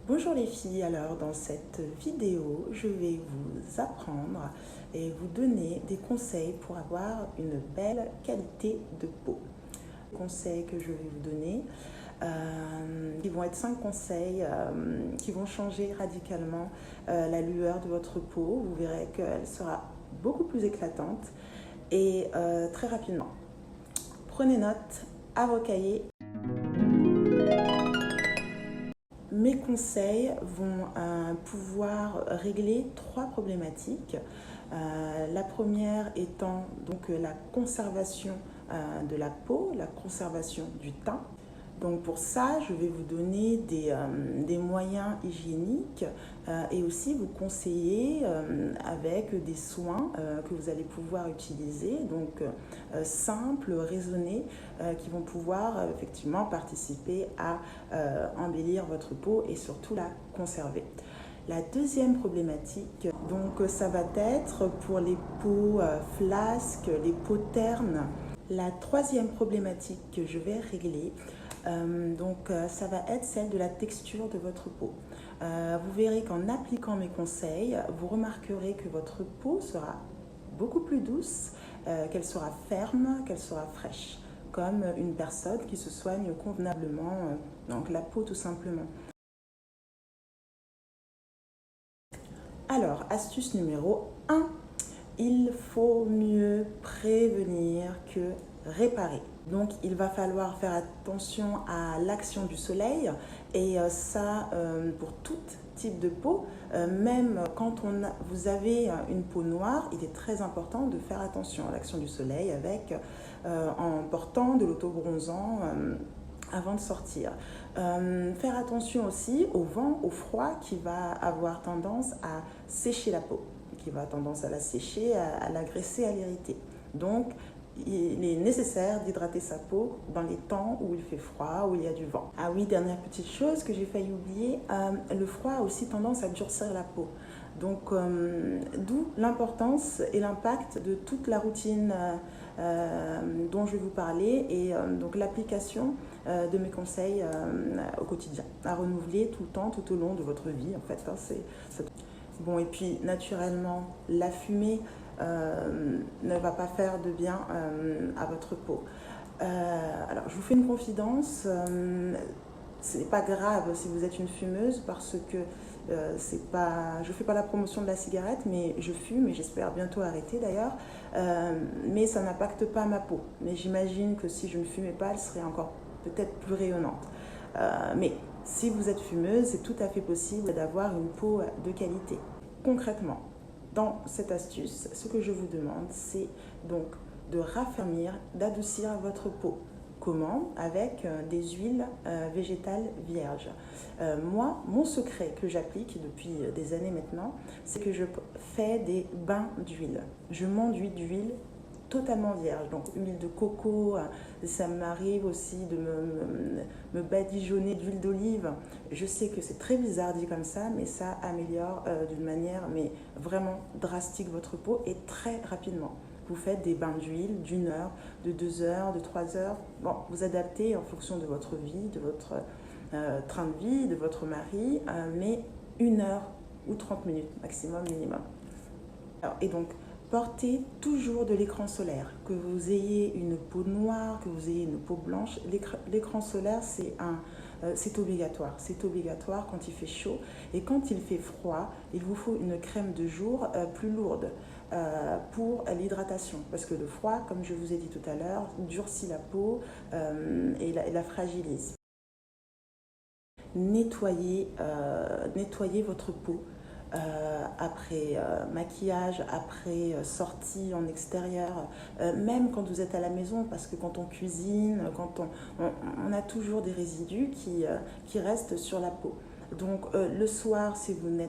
Bonjour les filles, alors dans cette vidéo, je vais vous apprendre et vous donner des conseils pour avoir une belle qualité de peau. Les conseils que je vais vous donner, qui vont être 5 conseils qui vont changer radicalement la lueur de votre peau. Vous verrez qu'elle sera beaucoup plus éclatante et très rapidement. Prenez note à vos cahiers. Mes conseils vont pouvoir régler 3 problématiques. La première étant donc la conservation de la peau, la conservation du teint. Donc pour ça, je vais vous donner des moyens hygiéniques et aussi vous conseiller avec des soins que vous allez pouvoir utiliser, donc simples, raisonnés, qui vont pouvoir effectivement participer à embellir votre peau et surtout la conserver. La deuxième problématique, donc ça va être pour les peaux flasques, les peaux ternes. La troisième problématique que je vais régler, ça va être celle de la texture de votre peau. Vous verrez qu'en appliquant mes conseils, vous remarquerez que votre peau sera beaucoup plus douce, qu'elle sera ferme, qu'elle sera fraîche, comme une personne qui se soigne convenablement, donc la peau tout simplement. Alors, astuce numéro 1, il faut mieux prévenir que réparer. Donc, il va falloir faire attention à l'action du soleil et ça pour tout type de peau. Même quand vous avez une peau noire, il est très important de faire attention à l'action du soleil en portant de l'autobronzant avant de sortir. Faire attention aussi au vent, au froid qui va avoir tendance à sécher la peau, qui va tendance à la sécher, à l'agresser, à l'irriter. Donc, il est nécessaire d'hydrater sa peau dans les temps où il fait froid, où il y a du vent. Ah oui, dernière petite chose que j'ai failli oublier, le froid a aussi tendance à durcir la peau. Donc, d'où l'importance et l'impact de toute la routine dont je vais vous parler et donc l'application de mes conseils au quotidien, à renouveler tout le temps, tout au long de votre vie en fait. Bon, et puis naturellement, la fumée ne va pas faire de bien à votre peau. Alors, je vous fais une confidence. Ce n'est pas grave si vous êtes une fumeuse parce que je ne fais pas la promotion de la cigarette, mais je fume et j'espère bientôt arrêter d'ailleurs. Mais ça n'impacte pas ma peau. Mais j'imagine que si je ne fumais pas, elle serait encore peut-être plus rayonnante. Mais si vous êtes fumeuse, c'est tout à fait possible d'avoir une peau de qualité. Concrètement, dans cette astuce, ce que je vous demande, c'est donc de raffermir, d'adoucir votre peau. Comment? Avec des huiles végétales vierges. Moi, mon secret que j'applique depuis des années maintenant, c'est que je fais des bains d'huile. Je m'enduis d'huile totalement vierge, donc huile de coco, ça m'arrive aussi de me badigeonner d'huile d'olive. Je sais que c'est très bizarre dit comme ça, mais ça améliore d'une manière mais vraiment drastique votre peau et très rapidement. Vous faites des bains d'huile d'1 heure, de 2 heures, de 3 heures. Bon, vous adaptez en fonction de votre vie, de votre train de vie, de votre mari, mais 1 heure ou 30 minutes maximum, minimum. Alors, et donc, portez toujours de l'écran solaire. Que vous ayez une peau noire, que vous ayez une peau blanche, l'écran solaire, c'est obligatoire. C'est obligatoire quand il fait chaud. Et quand il fait froid, il vous faut une crème de jour plus lourde pour l'hydratation. Parce que le froid, comme je vous ai dit tout à l'heure, durcit la peau et la fragilise. Nettoyez votre peau. Après maquillage, après sortie en extérieur, même quand vous êtes à la maison, parce que quand on cuisine, quand on a toujours des résidus qui restent sur la peau. Donc le soir, si vous ne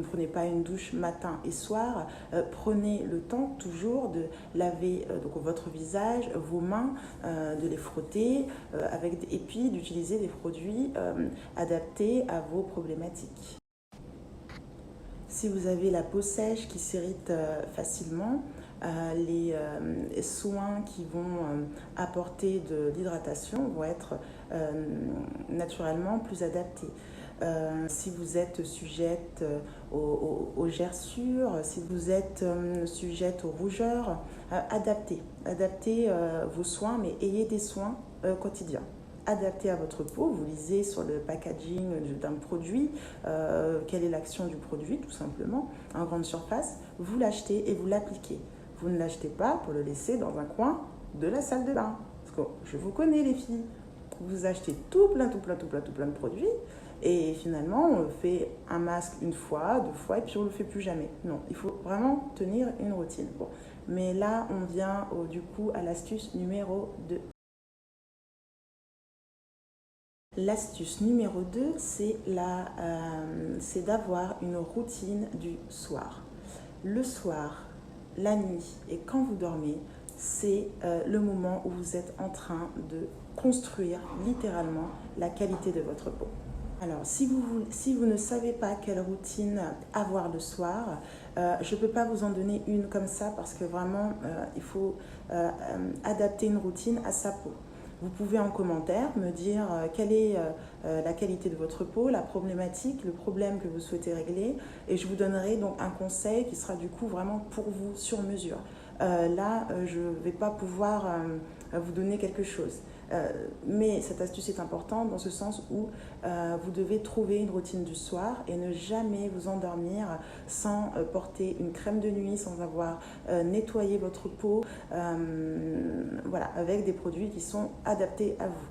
prenez pas une douche matin et soir, prenez le temps toujours de laver donc votre visage, vos mains, de les frotter et puis d'utiliser des produits adaptés à vos problématiques. Si vous avez la peau sèche qui s'irrite facilement, les soins qui vont apporter de l'hydratation vont être naturellement plus adaptés. Si vous êtes sujette aux gerçures, si vous êtes sujette aux rougeurs, adaptez vos soins, mais ayez des soins quotidiens. Adapté à votre peau, vous lisez sur le packaging d'un produit, quelle est l'action du produit tout simplement, en grande surface, vous l'achetez et vous l'appliquez. Vous ne l'achetez pas pour le laisser dans un coin de la salle de bain. Parce que je vous connais les filles, vous achetez tout plein de produits et finalement on fait un masque une fois, deux fois et puis on ne le fait plus jamais. Non, il faut vraiment tenir une routine. Bon. Mais là on vient du coup à l'astuce numéro 2. L'astuce numéro 2, c'est d'avoir une routine du soir. Le soir, la nuit et quand vous dormez, c'est le moment où vous êtes en train de construire littéralement la qualité de votre peau. Alors, si vous ne savez pas quelle routine avoir le soir, je ne peux pas vous en donner une comme ça parce que vraiment, il faut adapter une routine à sa peau. Vous pouvez en commentaire me dire quelle est la qualité de votre peau, la problématique, le problème que vous souhaitez régler et je vous donnerai donc un conseil qui sera du coup vraiment pour vous sur mesure. Là, je ne vais pas pouvoir vous donner quelque chose. Mais cette astuce est importante dans ce sens où vous devez trouver une routine du soir et ne jamais vous endormir sans porter une crème de nuit, sans avoir nettoyé votre peau, voilà, avec des produits qui sont adaptés à vous.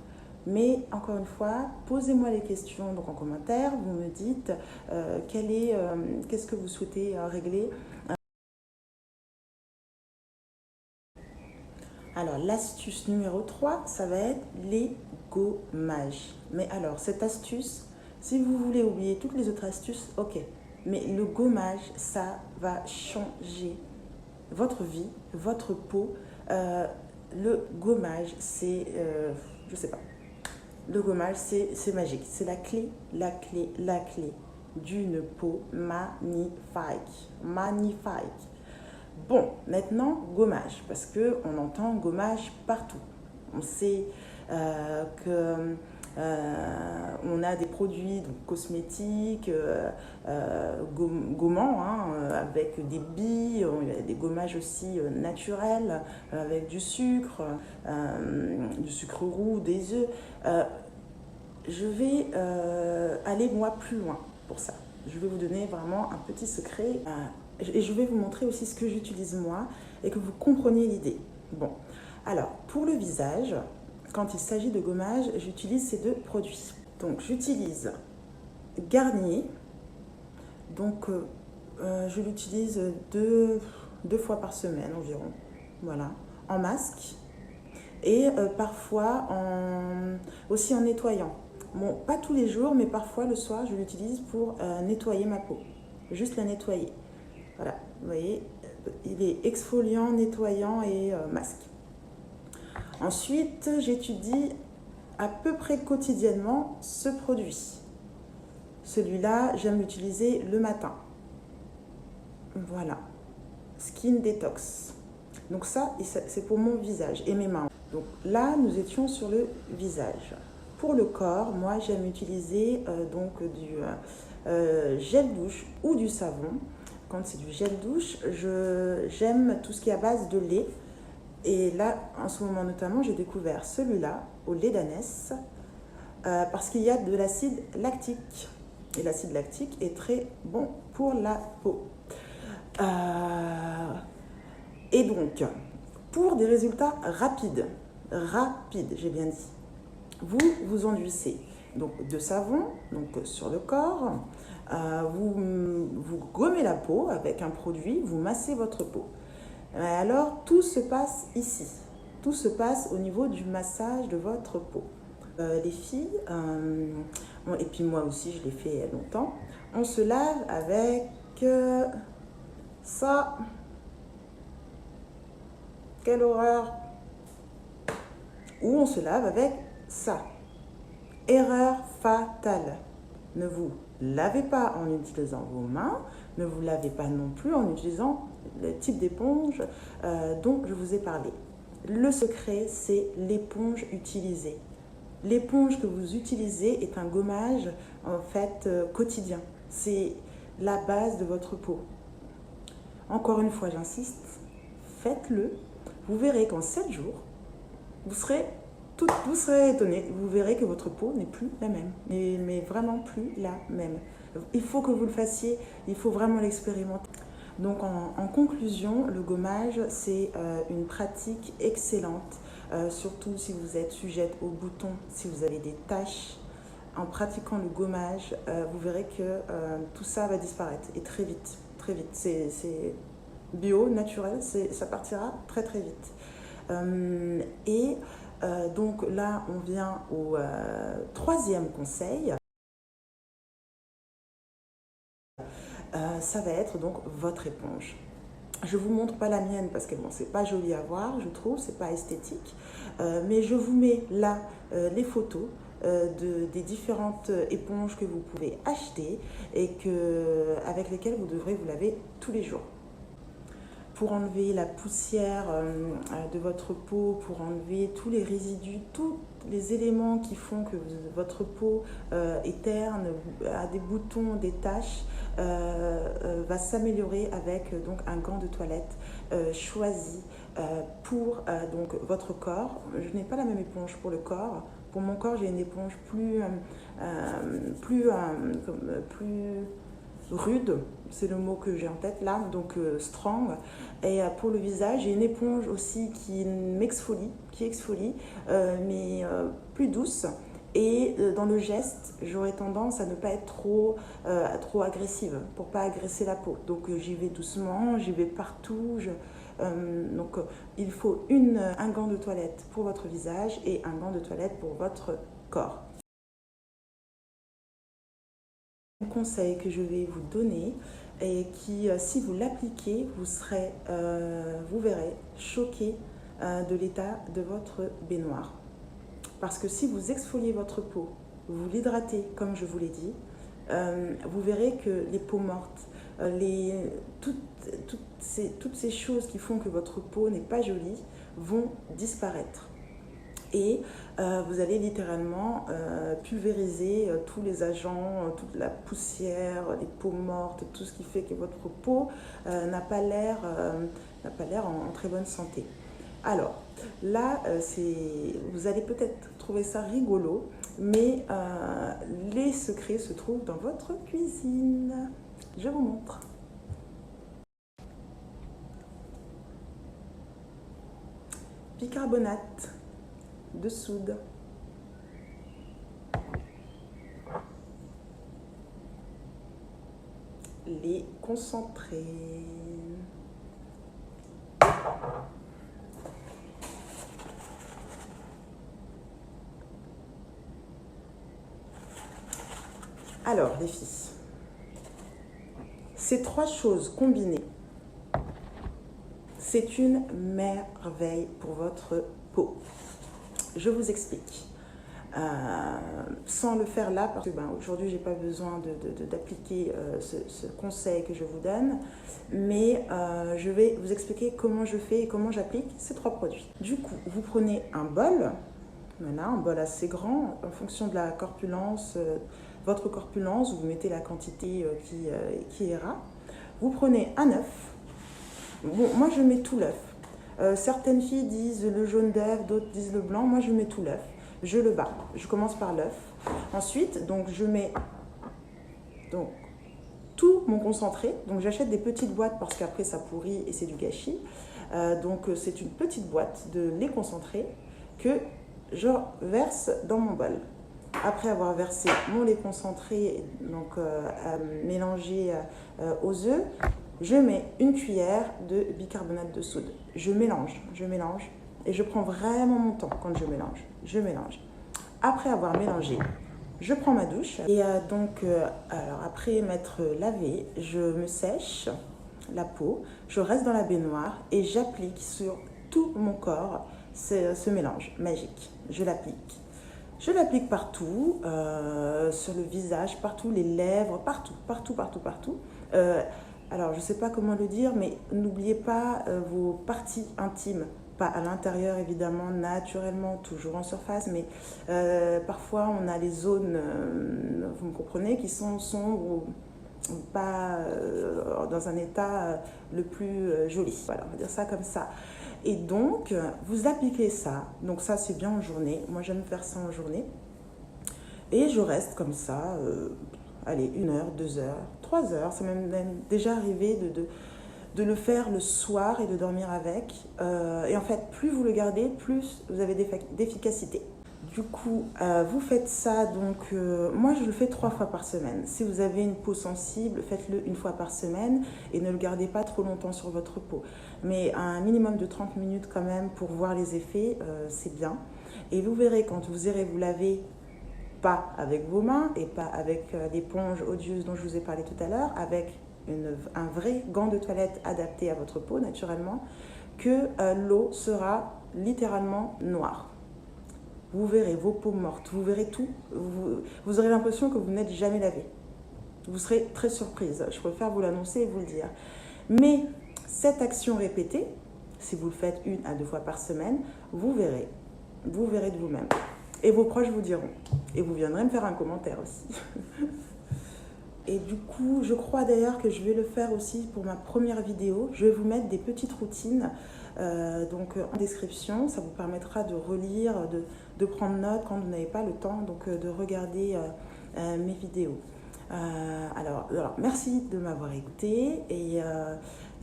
Mais encore une fois, posez-moi les questions donc en commentaire, vous me dites qu'est-ce que vous souhaitez régler. Alors, l'astuce numéro 3, ça va être les gommages. Mais alors, cette astuce, si vous voulez oublier toutes les autres astuces, ok. Mais le gommage, ça va changer votre vie, votre peau. Le gommage, c'est, je sais pas. Le gommage, c'est magique. C'est la clé d'une peau magnifique. Magnifique. Bon, maintenant, gommage, parce qu'on entend gommage partout. On sait qu'on a des produits donc, cosmétiques, gommants, avec des billes, il y a des gommages aussi naturels, avec du sucre roux, des œufs. Je vais aller moi plus loin pour ça. Je vais vous donner vraiment un petit secret. Et je vais vous montrer aussi ce que j'utilise moi et que vous compreniez l'idée. Bon, alors pour le visage, quand il s'agit de gommage, j'utilise ces deux produits. Donc j'utilise Garnier, donc je l'utilise deux fois par semaine environ, voilà, en masque et parfois aussi en nettoyant. Bon, pas tous les jours, mais parfois le soir, je l'utilise pour nettoyer ma peau, juste la nettoyer. Voilà, vous voyez, il est exfoliant, nettoyant et masque. Ensuite, j'étudie à peu près quotidiennement ce produit. Celui-là, j'aime l'utiliser le matin. Voilà, Skin Detox. Donc ça, c'est pour mon visage et mes mains. Donc là, nous étions sur le visage. Pour le corps, moi, j'aime utiliser donc du gel douche ou du savon. Quand c'est du gel douche, j'aime tout ce qui est à base de lait. Et là, en ce moment notamment, j'ai découvert celui-là au lait d'ânesse parce qu'il y a de l'acide lactique. Et l'acide lactique est très bon pour la peau. Et donc, pour des résultats rapides, j'ai bien dit, vous enduisez donc de savon donc sur le corps. Vous gommez la peau avec un produit, vous massez votre peau. Alors, tout se passe ici. Tout se passe au niveau du massage de votre peau. Les filles, et puis moi aussi, je l'ai fait longtemps, on se lave avec ça. Quelle horreur! Ou on se lave avec ça. Erreur fatale. Ne vous lavez pas en utilisant vos mains, ne vous lavez pas non plus en utilisant le type d'éponge dont je vous ai parlé. Le secret, c'est l'éponge utilisée. L'éponge que vous utilisez est un gommage en fait quotidien. C'est la base de votre peau. Encore une fois, j'insiste, faites-le. Vous verrez qu'en 7 jours, vous serez étonné. Vous verrez que votre peau n'est plus la même, mais vraiment plus la même. Il faut que vous le fassiez, il faut vraiment l'expérimenter. Donc en conclusion, le gommage, c'est une pratique excellente, surtout si vous êtes sujette aux boutons, si vous avez des taches. En pratiquant le gommage, vous verrez que tout ça va disparaître, et très vite, très vite. C'est bio, naturel, ça partira très très vite. Donc là, on vient au troisième conseil. Ça va être donc votre éponge. Je ne vous montre pas la mienne parce que bon, c'est pas joli à voir, je trouve, c'est pas esthétique. Mais je vous mets là les photos des différentes éponges que vous pouvez acheter et avec lesquelles vous devrez vous laver tous les jours. Pour enlever la poussière de votre peau, pour enlever tous les résidus, tous les éléments qui font que votre peau est terne, a des boutons, des taches, va s'améliorer avec donc un gant de toilette choisi pour donc votre corps. Je n'ai pas la même éponge pour le corps. Pour mon corps, j'ai une éponge plus rude, c'est le mot que j'ai en tête là, donc strong. Et pour le visage, j'ai une éponge aussi qui exfolie, mais plus douce. Et dans le geste, j'aurais tendance à ne pas être trop agressive, pour pas agresser la peau. Donc j'y vais doucement, j'y vais partout. Donc il faut un gant de toilette pour votre visage et un gant de toilette pour votre corps. Un conseil que je vais vous donner et qui, si vous l'appliquez, vous verrez, choqué de l'état de votre baignoire. Parce que si vous exfoliez votre peau, vous l'hydratez comme je vous l'ai dit, vous verrez que les peaux mortes, toutes ces choses qui font que votre peau n'est pas jolie vont disparaître. Et vous allez littéralement pulvériser tous les agents, toute la poussière, les peaux mortes, tout ce qui fait que votre peau n'a pas l'air en très bonne santé. Alors là, vous allez peut-être trouver ça rigolo, mais les secrets se trouvent dans votre cuisine. Je vous montre. Bicarbonate de soude. Les concentrés. Alors, les filles, ces trois choses combinées, c'est une merveille pour votre peau. Je vous explique. Sans le faire là, parce que aujourd'hui, je n'ai pas besoin d'appliquer ce conseil que je vous donne, mais je vais vous expliquer comment je fais et comment j'applique ces trois produits. Du coup, vous prenez un bol, voilà, un bol assez grand, en fonction de la corpulence, votre corpulence, vous mettez la quantité qui ira. Vous prenez un œuf. Bon, moi, je mets tout l'œuf. Certaines filles disent le jaune d'œuf, d'autres disent le blanc. Moi, je mets tout l'œuf. Je le bats. Je commence par l'œuf. Ensuite, donc, je mets tout mon concentré. Donc, j'achète des petites boîtes parce qu'après, ça pourrit et c'est du gâchis. Donc, c'est une petite boîte de lait concentré que je verse dans mon bol. Après avoir versé mon lait concentré, donc mélangé aux œufs, je mets une cuillère de bicarbonate de soude. Je mélange et je prends vraiment mon temps quand je mélange. Après avoir mélangé, je prends ma douche et alors après m'être lavée, je me sèche la peau, je reste dans la baignoire et j'applique sur tout mon corps ce mélange magique. Je l'applique partout, sur le visage, partout, les lèvres, partout. Alors, je ne sais pas comment le dire, mais n'oubliez pas vos parties intimes. pas à l'intérieur évidemment, naturellement, toujours en surface, mais parfois on a les zones, vous me comprenez, qui sont sombres ou pas dans un état le plus joli. Voilà, on va dire ça comme ça. Et donc, vous appliquez ça. Donc ça, c'est bien en journée. Moi, j'aime faire ça en journée. Et je reste comme ça, allez, 1 heure, 2 heures, 3 heures. C'est même déjà arrivé de le faire le soir et de dormir avec. Et en fait, plus vous le gardez, plus vous avez d'efficacité. Du coup, vous faites ça, donc moi je le fais 3 fois par semaine. Si vous avez une peau sensible, faites-le 1 fois par semaine et ne le gardez pas trop longtemps sur votre peau. Mais un minimum de 30 minutes quand même pour voir les effets, c'est bien. Et vous verrez quand vous irez vous laver, pas avec vos mains et pas avec l'éponge odieuse dont je vous ai parlé tout à l'heure, avec un vrai gant de toilette adapté à votre peau naturellement, que l'eau sera littéralement noire. Vous verrez vos peaux mortes, vous verrez tout. Vous aurez l'impression que vous n'êtes jamais lavé. Vous serez très surprise. Je préfère vous l'annoncer et vous le dire. Mais cette action répétée, si vous le faites 1 à 2 fois par semaine, vous verrez. Vous verrez de vous-même. Et vos proches vous diront. Et vous viendrez me faire un commentaire aussi. Et du coup, je crois d'ailleurs que je vais le faire aussi pour ma première vidéo. Je vais vous mettre des petites routines en description. Ça vous permettra de relire, de prendre note quand vous n'avez pas le temps de regarder mes vidéos. Alors, merci de m'avoir écouté. Et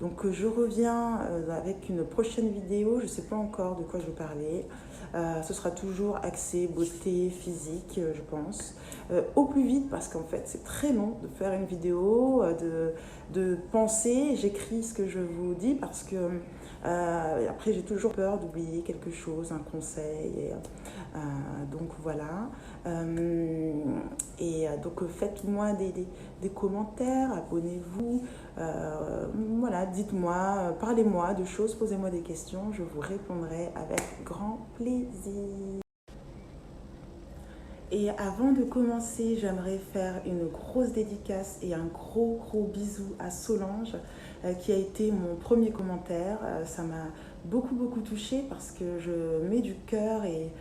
donc, je reviens avec une prochaine vidéo. Je ne sais pas encore de quoi je vais parler. Ce sera toujours axé beauté physique, je pense. Au plus vite, parce qu'en fait, c'est très long de faire une vidéo, de penser. J'écris ce que je vous dis parce que après, j'ai toujours peur d'oublier quelque chose, un conseil. Donc, voilà. Donc, faites-moi des commentaires, abonnez-vous. Voilà, dites-moi, parlez-moi de choses, posez-moi des questions, je vous répondrai avec grand plaisir. Et avant de commencer, j'aimerais faire une grosse dédicace et un gros bisou à Solange qui a été mon premier commentaire. Ça m'a beaucoup touchée parce que je mets du cœur et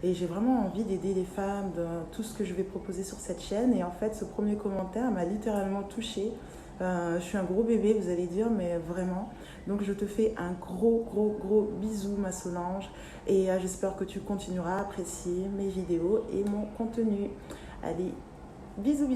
j'ai vraiment envie d'aider les femmes dans tout ce que je vais proposer sur cette chaîne. Et en fait, ce premier commentaire m'a littéralement touchée. Je suis un gros bébé, vous allez dire, mais vraiment. Donc, je te fais un gros bisou, ma Solange. Et j'espère que tu continueras à apprécier mes vidéos et mon contenu. Allez, bisous